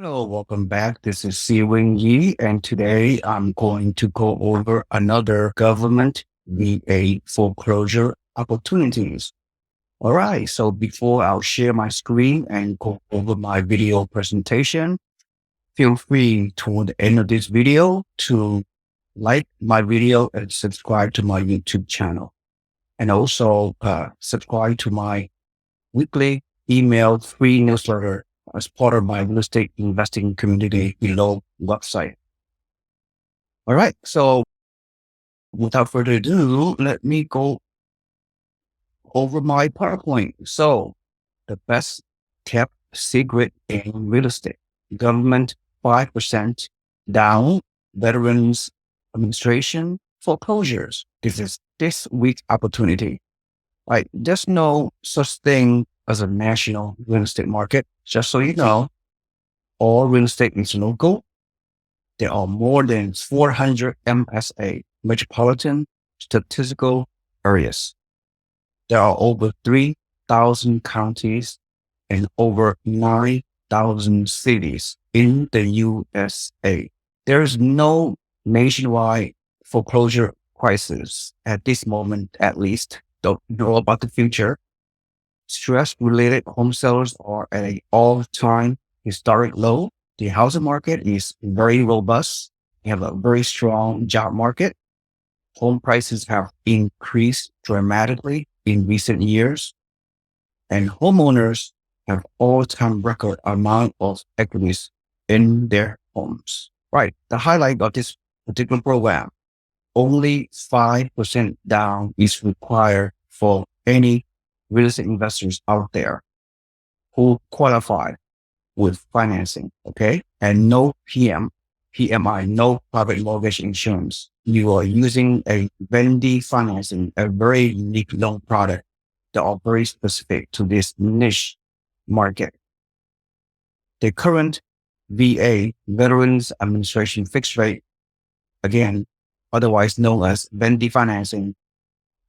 Hello, welcome back. This is Seewing Yi, and today I'm going to go over another government VA foreclosure opportunities. All right, so before I'll share my screen and go over my video presentation, feel free toward the end of this video to like my video and subscribe to my YouTube channel. And also subscribe to my weekly email free newsletter as part of my real estate investing community below website. All right. So without further ado, let me go over my PowerPoint. So the best kept secret in real estate, government 5% down, veterans administration foreclosures. This is this week's opportunity. Right. There's no such thing as a national real estate market. Just so you know, all real estate is local. There are more than 400 MSA, metropolitan statistical areas. There are over 3,000 counties and over 9,000 cities in the USA. There is no nationwide foreclosure crisis at this moment, at least. Don't know about the future. Stress-related home sellers are at an all-time historic low. The housing market is very robust. We have a very strong job market. Home prices have increased dramatically in recent years, and homeowners have all-time record amount of equities in their homes. Right. The highlight of this particular program, only 5% down is required for any real estate investors out there who qualify with financing. Okay. And no PMI, no private mortgage insurance. You are using a Vendy financing, a very unique loan product that are very specific to this niche market. The current VA, Veterans Administration fixed rate, again, otherwise known as Vendy financing,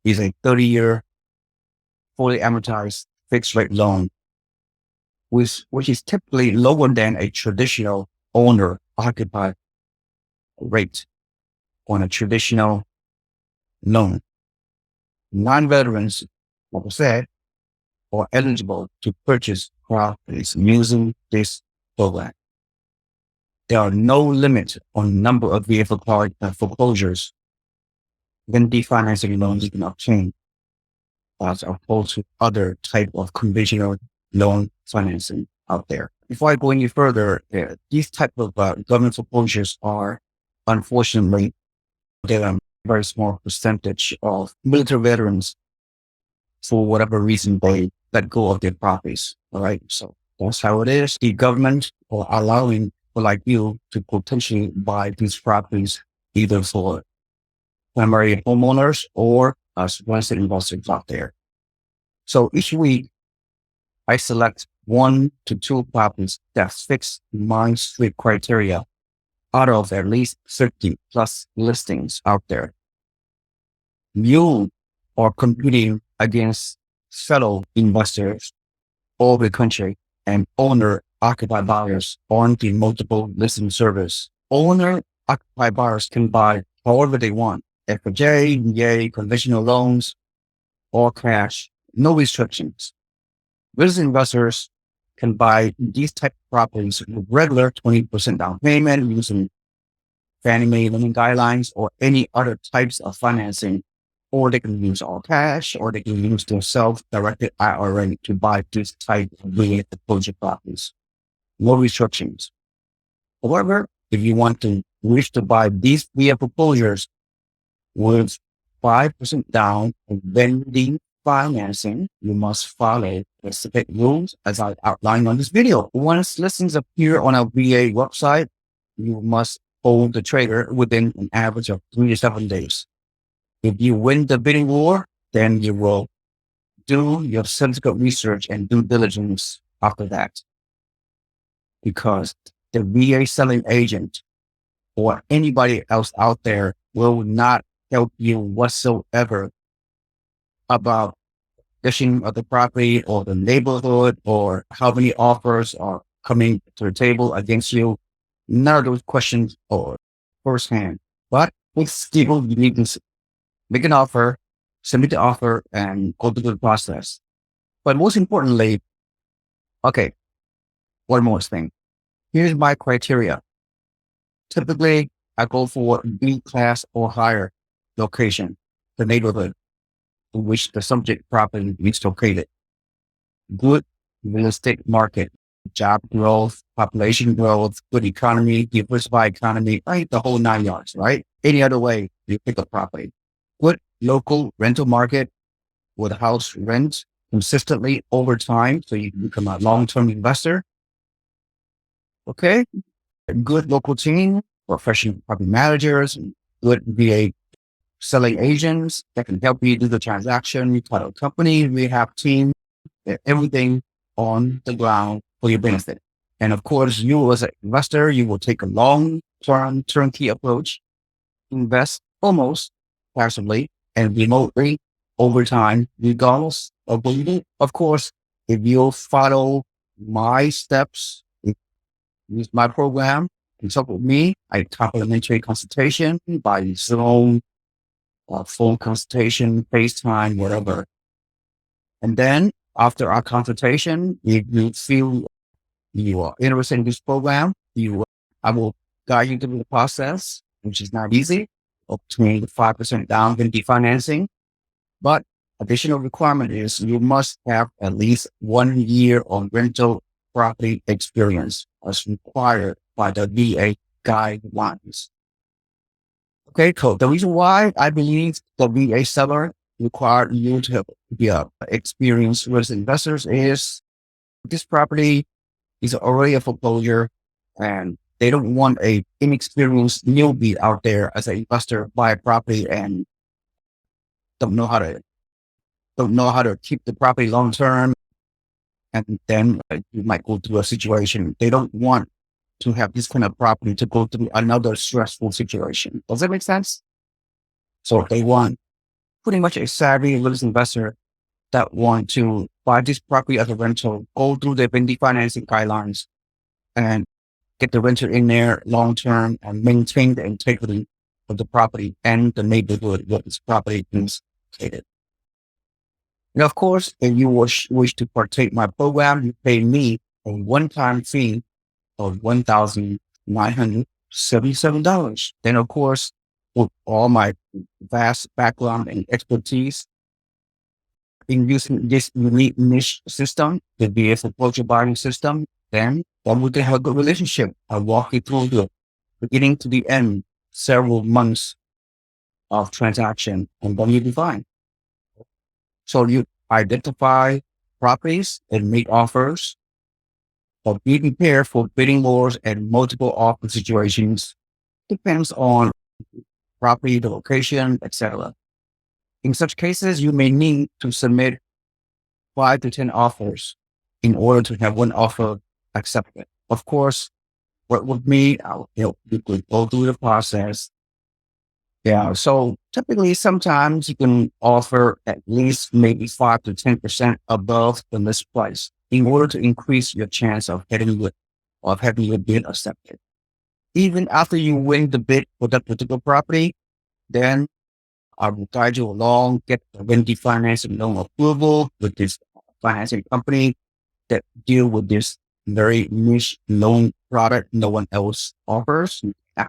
is a 30-year fully amortized fixed rate loan, which is typically lower than a traditional owner occupied rate on a traditional loan. Non-veterans, like I said, are eligible to purchase properties using this program. There are no limits on number of vehicle foreclosures when the financing loans you can obtain as opposed to other type of conventional loan financing out there. Before I go any further, these type of government foreclosures are, unfortunately, they're a very small percentage of military veterans for whatever reason they let go of their properties. All right. So that's how it is. The government are allowing for like you to potentially buy these properties either for primary homeowners or as real estate investors out there. So each week I select 1 to 2 properties that fits my strict criteria out of at least 30 plus listings out there. You are competing against fellow investors all over the country and owner occupied buyers on the multiple listing service. Owner occupied buyers can buy however they want. FHA, VA, conventional loans, or cash, no restrictions. Real estate investors can buy these type of properties with regular 20% down payment using Fannie Mae lending guidelines or any other types of financing, or they can use all cash, or they can use their self-directed IRA to buy this type of real estate foreclosure properties. No restrictions. However, if you want to wish to buy these VA foreclosures with 5% down and vending financing, you must follow specific rules as I outlined on this video. Once listings appear on our VA website, you must hold the trigger within an average of 3 to 7 days. If you win the bidding war, then you will do your subsequent research and due diligence after that. Because the VA selling agent or anybody else out there will not help you whatsoever about condition of the property or the neighborhood or how many offers or coming to the table against you. None of those questions are firsthand. But with skill, you need to make an offer, submit the offer, and go through the process. But most importantly, okay, one more thing. Here's my criteria. Typically, I go for B class or higher location, the neighborhood in which the subject property is located. Good real estate market, job growth, population growth, good economy, diversified economy, right? The whole 9 yards, right? Any other way you pick a property. Good local rental market with house rent consistently over time. So you can become a long-term investor. Okay. Good local team, professional property managers, good VA selling agents that can help you do the transaction, title company, rehab team, everything on the ground for your benefit. And of course, you as an investor, you will take a long-term turnkey approach, invest almost passively and remotely over time, regardless of what you do. Of course, if you follow my steps, use my program, consult with me, I complimentary consultation by Zoom, phone consultation, FaceTime, whatever. And then after our consultation, if you feel you are interested in this program, I will guide you through the process, which is not easy, obtain the 5% down in financing. But additional requirement is you must have at least 1 year of rental property experience as required by the VA guidelines. Okay, cool. The reason why I believe the VA seller required you to be a experienced real estate investors is this property is already a foreclosure and they don't want a inexperienced newbie out there as an investor buy a property and don't know how to keep the property long term. And then you might go through a situation. They don't want to have this kind of property to go through another stressful situation. Does that make sense? So they want pretty much a savvy real estate investor that want to buy this property as a rental, go through the Bendy financing guidelines and get the renter in there long term and maintain the integrity of the property and the neighborhood where this property is located. And of course, if you wish to partake in my program, you pay me a one-time fee of $1,977. Then, of course, with all my vast background and expertise in using this unique niche system, the BS foreclosure buying system, then we can have a good relationship. I'll walk you through the beginning to the end, several months of transaction, and then you'll be fine. So you identify properties and make offers, or be prepared for bidding wars and multiple offer situations. Depends on property, the location, etc. In such cases, you may need to submit 5 to 10 offers in order to have one offer accepted. Of course, work with me, I'll help you go through the process. Yeah. So typically, sometimes you can offer at least maybe 5 to 10% above the list price in order to increase your chance of having your bid accepted. Even after you win the bid for that particular property, then I will guide you along, get the Wendy financing loan approval with this financing company that deal with this very niche loan product no one else offers.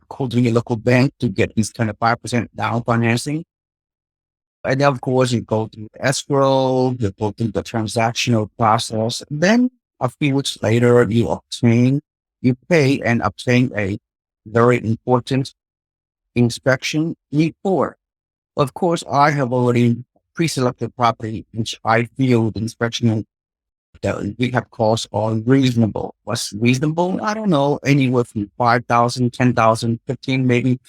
Go to your local bank to get this kind of 5% down financing. And then, of course, you go through escrow, you go through the transactional process. Then a few weeks later, you pay and obtain a very important inspection report. Of course, I have already pre-selected property, which I feel the inspection that we have costs are reasonable. What's reasonable? I don't know, anywhere from 5,000, 10,000, 15, maybe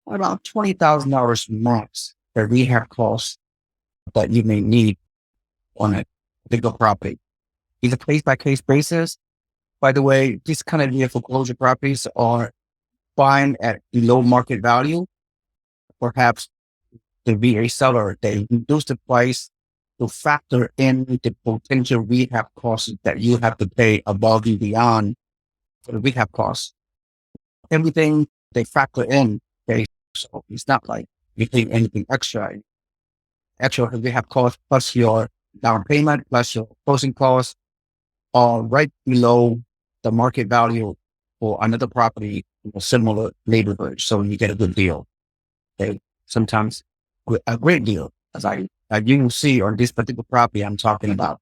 around $20,000 max that we have costs that you may need on a particular property. It's a case by case basis. By the way, these kind of foreclosure properties are buying at below market value. Perhaps the VA seller, they reduce the price to factor in the potential rehab costs that you have to pay above and beyond the rehab costs, everything they factor in. Okay. So it's not like you pay anything extra. Actual rehab costs plus your down payment plus your closing costs are right below the market value for another property in a similar neighborhood. So you get a good deal. Okay. Sometimes a great deal, as you can see on this particular property I'm talking about.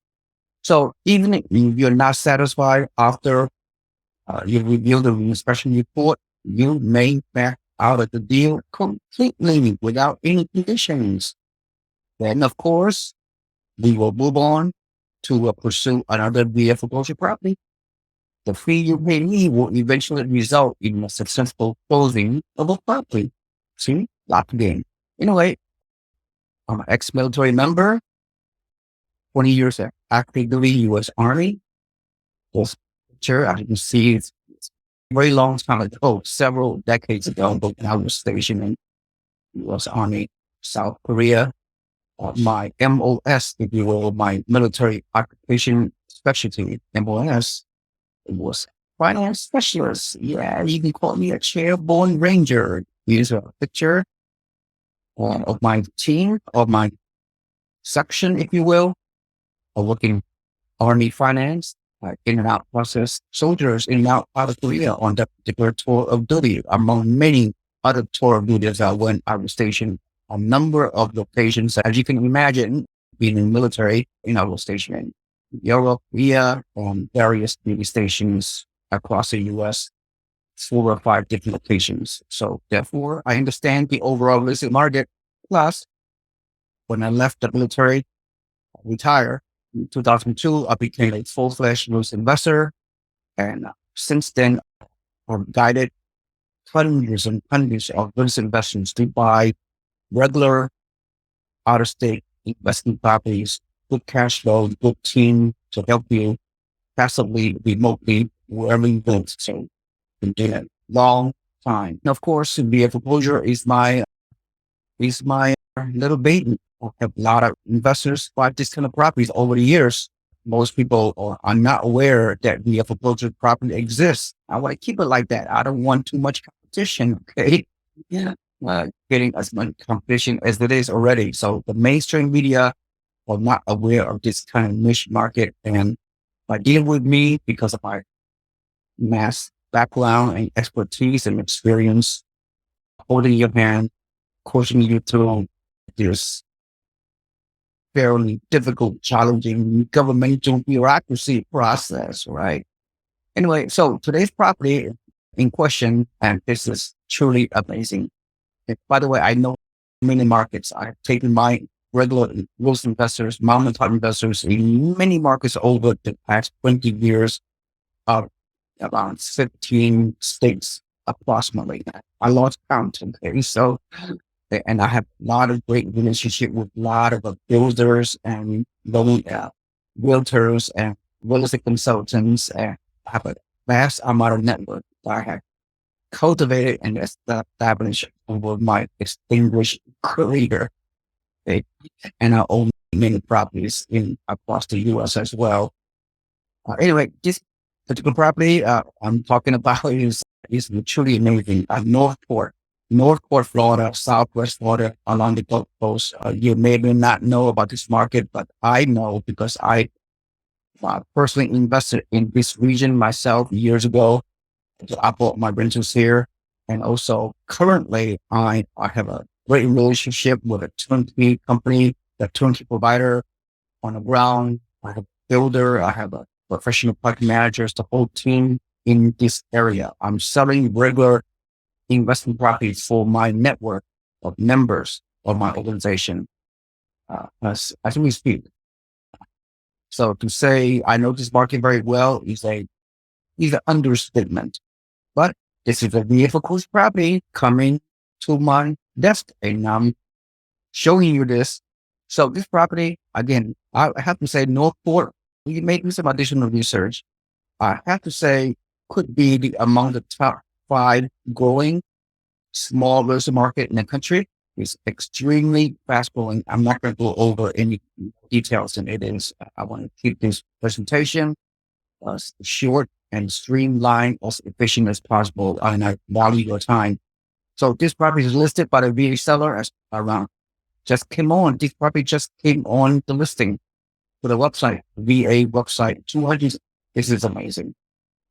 So even if you're not satisfied after you review the inspection report, you may back out of the deal completely without any conditions. Then, of course, we will move on to pursue another VA foreclosure property. The fee you pay me will eventually result in a successful closing of a property. See, lock game. Anyway, I'm an ex-military member, 20 years active duty U.S. Army. This picture, as you can see, it's a very long time ago, several decades ago, but when I was stationed in U.S. Army, South Korea. My MOS, if you will, my military occupation specialty, MOS, it was finance specialist. Yeah, you can call me a chairborne ranger. Here's a picture of my team, of my section, if you will, of working Army finance, in and out process soldiers in and out of Korea on that particular tour of duty, among many other tour of duties when I was stationed a number of locations. As you can imagine, being in the military, I was stationed in Europe, Korea, on various duty stations across the U.S., 4 or 5 different locations. So therefore, I understand the overall real estate market. Plus, when I left the military, retired in 2002, I became a full-fledged real estate investor. And since then, I've guided hundreds and hundreds of real estate investors to buy regular out-of-state investment properties, good cash flow, good team to help you passively, remotely, wherever you live. So, been doing it a long time. And of course, VA foreclosure is my little baby. I have a lot of investors buy this kind of properties over the years. Most people are not aware that VA foreclosure property exists. I want to keep it like that. I don't want too much competition. Okay. Yeah. Getting as much competition as it is already. So the mainstream media are not aware of this kind of niche market. And by dealing with me, because of my mass background and expertise and experience, holding your hand, coaching you through this fairly difficult, challenging governmental bureaucracy process, right? Anyway, so today's property in question, and this is truly amazing. And by the way, I know many markets. I've taken my regular real estate investors, mom and pop investors in many markets over the past 20 years of about 15 states approximately. I lost count. Okay. So, and I have a lot of great relationship with a lot of builders and realtors and real estate consultants. And I have a vast amount of network that I have cultivated and established over my distinguished career. Okay. And I own many properties across the U.S. as well. Anyway, this particular property I'm talking about is truly amazing. Northport, Florida, Southwest Florida, along the Gulf Coast. You may not know about this market, but I know because I personally invested in this region myself years ago. So I bought my rentals here. And also currently I have a great relationship with a turnkey company, the turnkey provider on the ground. I have a builder. I have a professional project managers, the whole team in this area. I'm selling regular investment properties for my network of members of my organization as we speak. So to say I know this market very well is an understatement. But this is a vehicle property coming to my desk, and I'm showing you this. So this property, again, I have to say Northport, we making some additional research. I have to say could be among the top 5 growing small real estate market in the country. It's extremely fast growing. I'm not going to go over any details in it. I want to keep this presentation short and streamline as efficient as possible, and I value your time. So this property is listed by the VA seller as around just came on. This property just came on the listing to the website, VA website, 200. This is amazing.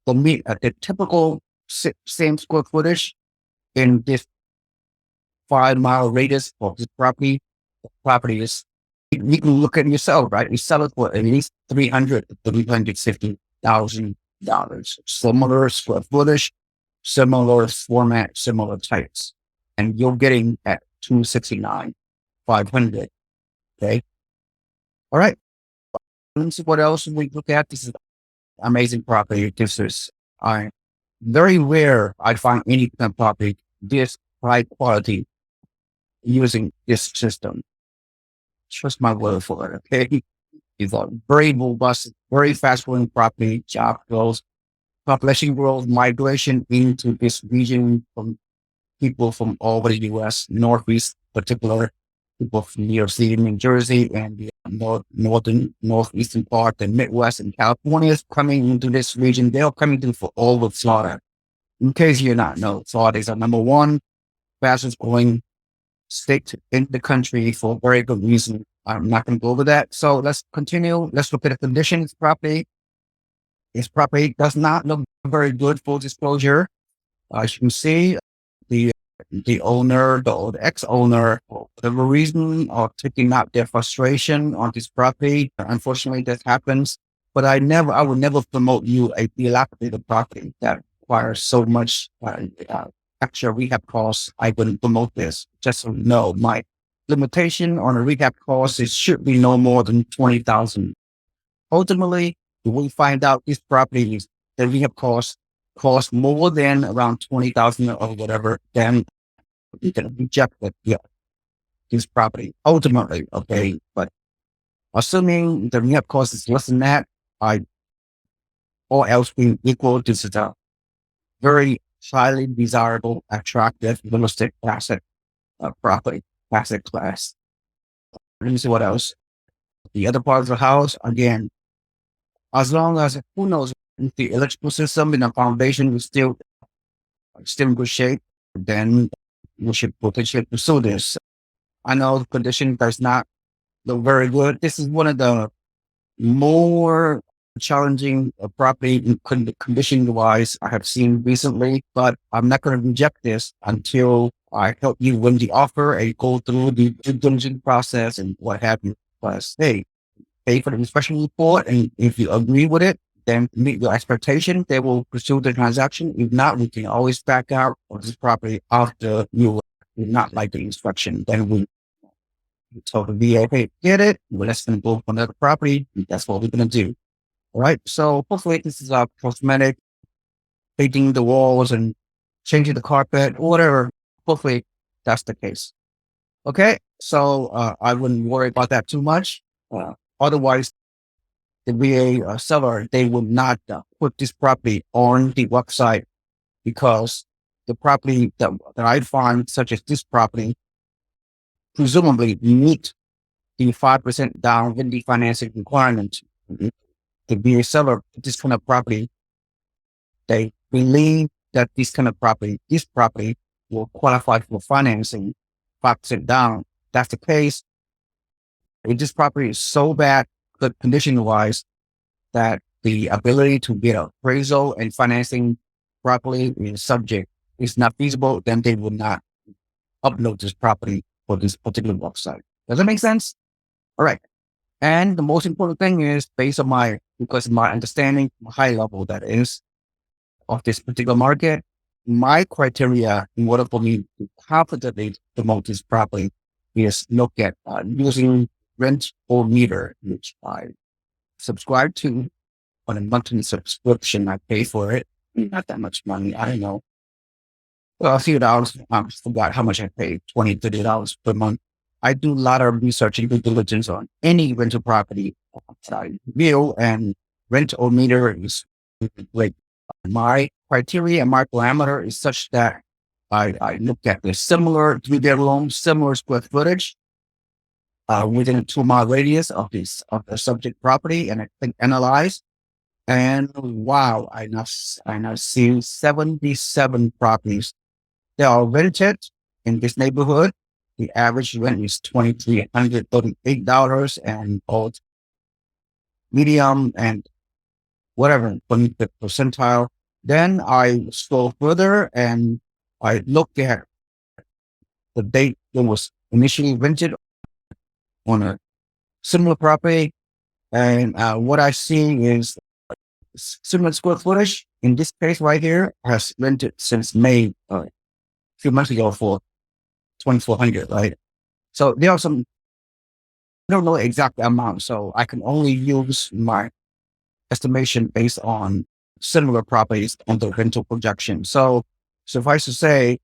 For me, at the typical same square footage in this 5 mile radius of this property is, you can look at it yourself, right? You sell it for at least $350,000. Similar square footage, similar format, similar types. And you're getting at 269, 500. Okay. All right. Let's see what else we look at. This is amazing property. This is very rare. I find any kind of property this high quality using this system. Trust my word for it. Okay. It's a very robust, very fast growing property, job growth, population growth, migration into this region from people from all over the U.S., Northeast, particular people from New York City, New Jersey, and the northeastern part, the Midwest and California is coming into this region. They're coming to for all of Florida. In case you're not know, Florida is our number one fastest growing state in the country for a very good reason. I'm not going to go over that. So let's continue. Let's look at the conditions property. This property does not look very good, full disclosure. As you can see, the owner, the ex-owner, for whatever reason, are taking out their frustration on this property. Unfortunately, that happens. But I would never promote you a dilapidated property that requires so much extra rehab costs. I wouldn't promote this. Just so you know, my limitation on a rehab cost is should be no more than $20,000. Ultimately, if we find out this property is the rehab cost more than around 20,000 or whatever, then you can reject it. Yeah, this property ultimately, okay. But assuming the rehab cost is less than that, all else being equal, this is a very highly desirable, attractive real estate asset property, asset class. Let me see what else. The other part of the house, again, as long as who knows if the electrical system and the foundation is still in good shape, then we should potentially pursue this. I know the condition does not look very good. This is one of the more challenging property condition wise I have seen recently, but I'm not going to reject this until I help you win the offer and go through the due diligence process and what have you. Plus, hey, pay for the inspection report, and if you agree with it, then meet your expectation. They will pursue the transaction. If not, we can always back out of this property after you not like the inspection. Then we told the VA, hey, get it. Well, let's going to go for another property. That's what we're going to do. All right. So hopefully this is a cosmetic, painting the walls and changing the carpet, whatever. Hopefully that's the case. Okay. So I wouldn't worry about that too much. Otherwise, the VA seller, they will not put this property on the website because the property that I find, such as this property, presumably meet the 5% down in the financing requirement. The VA seller, this kind of property, they believe that this property will qualify for financing 5% down. That's the case. If this property is so bad, good condition wise, that the ability to get appraisal and financing properly is not feasible, then they will not upload this property for this particular website. Does that make sense? All right. And the most important thing is based on because my understanding, high level that is, of this particular market, my criteria in order for me to confidently promote this property is look at using rent or meter, which I subscribe to on a monthly subscription. I pay for it. Not that much money. I don't know. Well, a few dollars. I forgot how much I paid, $20, $30 per month. I do a lot of research and due diligence on any rental property view, and rent or meter is great. My criteria and my parameter is such that I look at the similar 3-bedroom, similar square footage within a 2-mile radius of the subject property, and I analyze And wow, I now see 77 properties. They are rented in this neighborhood. The average rent is $2,338 and both medium and whatever, 25th percentile. Then I scroll further and I look at the date it was initially rented on a similar property. And what I see is similar square footage. In this case right here, has rented since May, a few months ago for 2,400, right? So there are some, I don't know the exact amount. So I can only use my estimation based on similar properties and the rental projection. So suffice to say,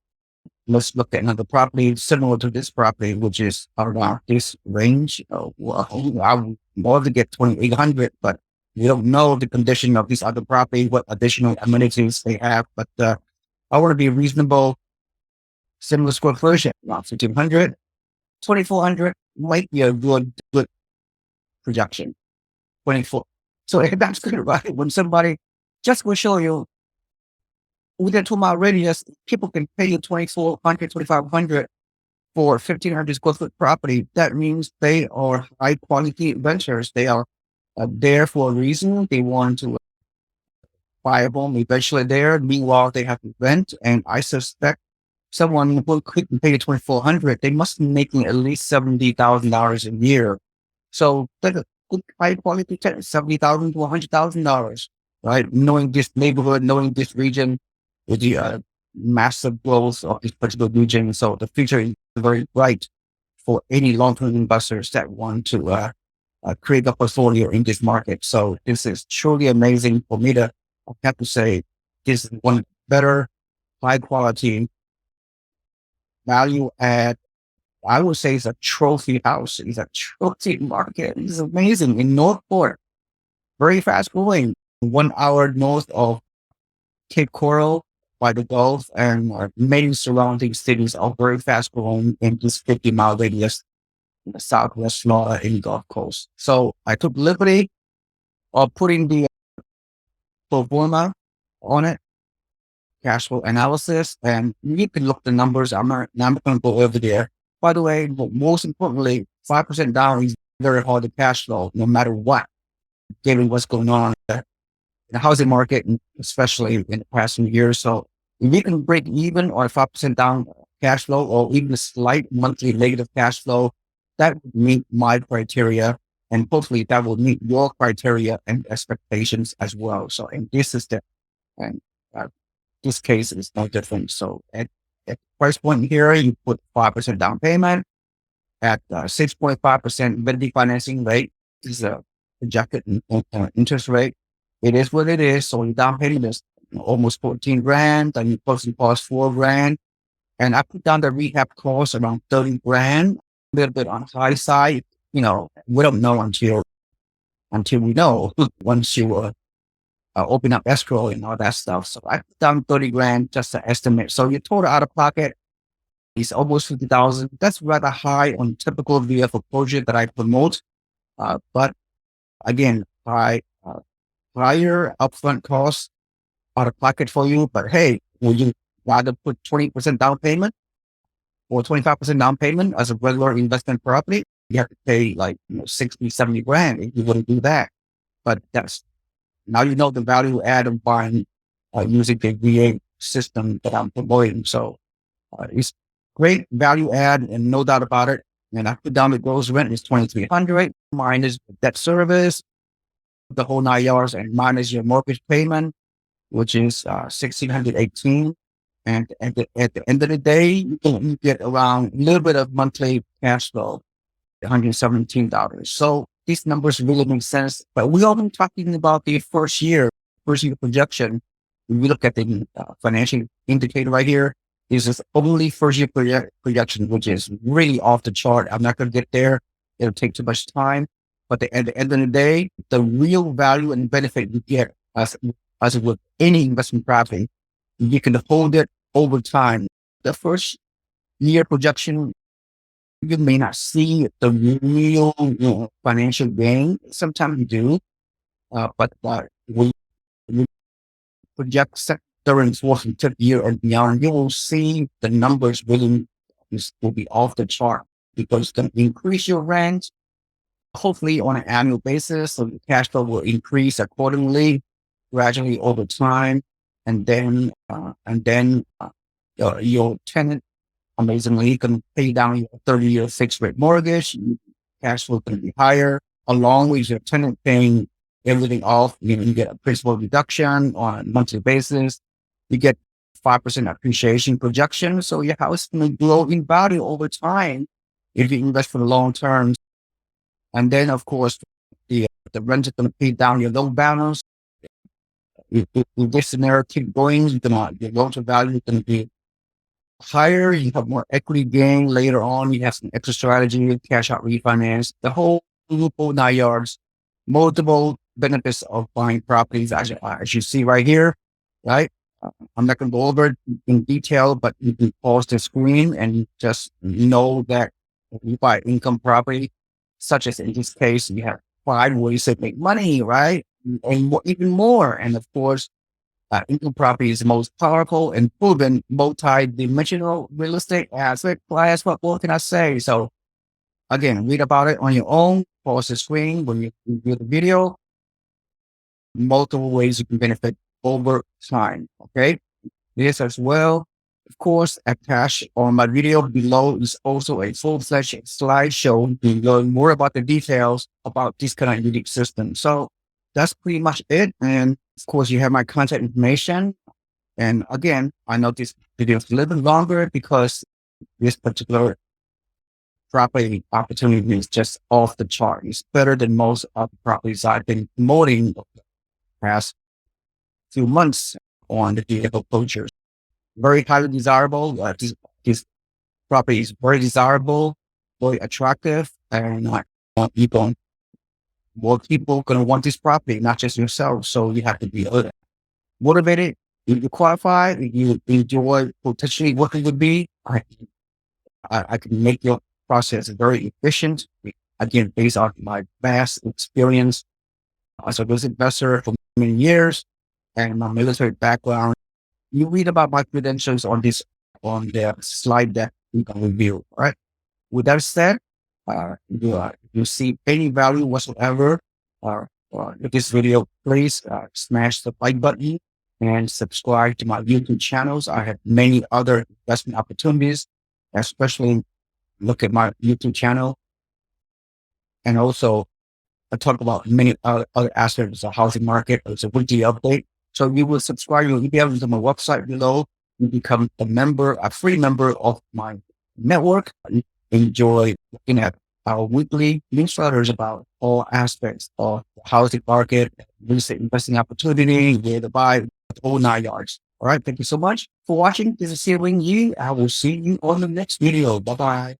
let's look at another property similar to this property, which is around this range. Well, I would more to get 2,800, but we don't know the condition of this other property, what additional amenities they have. But I want to be reasonable. Similar square footage, around 1,500, 2,400 might be a good projection. 24. So that's good, right? When somebody just will show you within 2 mile radius, people can pay you 2,400, 2,500 for 1,500 square foot property. That means they are high quality renters. They are there for a reason. They want to buy a home eventually there. Meanwhile, they have to rent. And I suspect someone who couldn't pay 2,400, they must be making at least $70,000 a year. So that's a good high quality tenant, $70,000 to $100,000, right? Knowing this neighborhood, knowing this region with the massive growth of this particular region. So the future is very bright for any long-term investors that want to create a portfolio in this market. So this is truly amazing for me to, I have to say, this is one better high quality value add. I would say it's a trophy house. It's a trophy market. It's amazing in Northport, very fast growing. 1 hour north of Cape Coral by the Gulf, and many surrounding cities are very fast growing in this 50-mile radius in the Southwest Florida in Gulf Coast. So I took liberty of putting the pro forma on it, cash flow analysis, and you can look the numbers. I'm not going to go over there. By the way, but most importantly, 5% down is very hard to cash flow, no matter what, given what's going on in the housing market, and especially in the past few years. So if you can break even or 5% down cash flow, or even a slight monthly negative cash flow, that would meet my criteria. And hopefully that will meet your criteria and expectations as well. So, and this is the, and uh, this case is no different. So at price point here, you put 5% down payment at 6.5% vending financing rate. This is a projected interest rate. It is what it is. So your down payment is almost 14 grand, and your closing cost 4 grand. And I put down the rehab cost around 30 grand, a little bit on the high side. We don't know until we know once you open up escrow and all that stuff. So I put down 30 grand just to estimate. So your total out of pocket is almost 50,000. That's rather high on typical via foreclosure that I promote. But again, higher upfront costs out of pocket for you. But hey, would you rather put 20% down payment or 25% down payment as a regular investment property? You have to pay like 60, 70 grand if you wouldn't do that. But that's, now you know the value add of buying using the VA system that I'm promoting. So it's great value add, and no doubt about it. And I put down the gross rent is 2,300 minus debt service, the whole 9 yards, and minus your mortgage payment, which is 1,618. And at the end of the day, you get around a little bit of monthly cash flow, $117. So these numbers really make sense. But we all been talking about the first year projection. If we look at the financial indicator right here, this is only first year projection, which is really off the chart. I'm not going to get there. It'll take too much time. But at the end of the day, the real value and benefit you get as with any investment property, you can hold it over time. The first year projection, you may not see the real financial gain. Sometimes you do, but we, we project during fourth and fifth year and beyond, you will see the numbers will be off the chart because it's going to increase your rent, hopefully on an annual basis. So the cash flow will increase accordingly, gradually over time. And then your tenant amazingly can pay down your 30-year fixed rate mortgage. Cash flow can be higher, along with your tenant paying everything off. You get a principal reduction on a monthly basis. You get 5% appreciation projection. So your house can grow in value over time if you invest for the long term. And then, of course, the rent is going to pay down your loan balance. If this scenario keep going, your loan to value is going to be higher. You have more equity gain later on. You have some extra strategy, cash out refinance, the whole nine yards, multiple benefits of buying properties, as you see right here, right? I'm not going to go over it in detail, but you can pause the screen and just know that if you buy income property, such as in this case, you have 5 ways to make money, right? And even more. And of course, income property is the most powerful and proven multi-dimensional real estate asset class. What more can I say? So again, read about it on your own. Pause the screen when you view the video. Multiple ways you can benefit over time. Okay. This as well. Of course, attached on my video below is also a full-fledged slideshow to learn more about the details about this kind of unique system. So that's pretty much it. And of course, you have my contact information. And again, I know this video is a little bit longer because this particular property opportunity is just off the chart. It's better than most of the properties I've been promoting the past few months on the vehicle closures. Very highly desirable. This property is very desirable, very attractive, and more people going to want this property, not just yourself. So you have to be motivated. If you qualify, if you enjoy potentially what it would be, I can make your process very efficient. Again, based on my vast experience as a real estate investor for many years and my military background. You read about my credentials on the slide that you can review. All right. With that said, you see any value whatsoever with this video, please smash the like button and subscribe to my YouTube channels. I have many other investment opportunities, especially look at my YouTube channel. And also, I talk about many other aspects of the housing market. It's a weekly update. So you will subscribe, you'll be able to my website below. You become a free member of my network. You enjoy looking at our weekly newsletters about all aspects of the housing market, real estate investing opportunity, where to buy, the whole 9 yards. All right. Thank you so much for watching. This is Seewing Yi. I will see you on the next video. Bye-bye.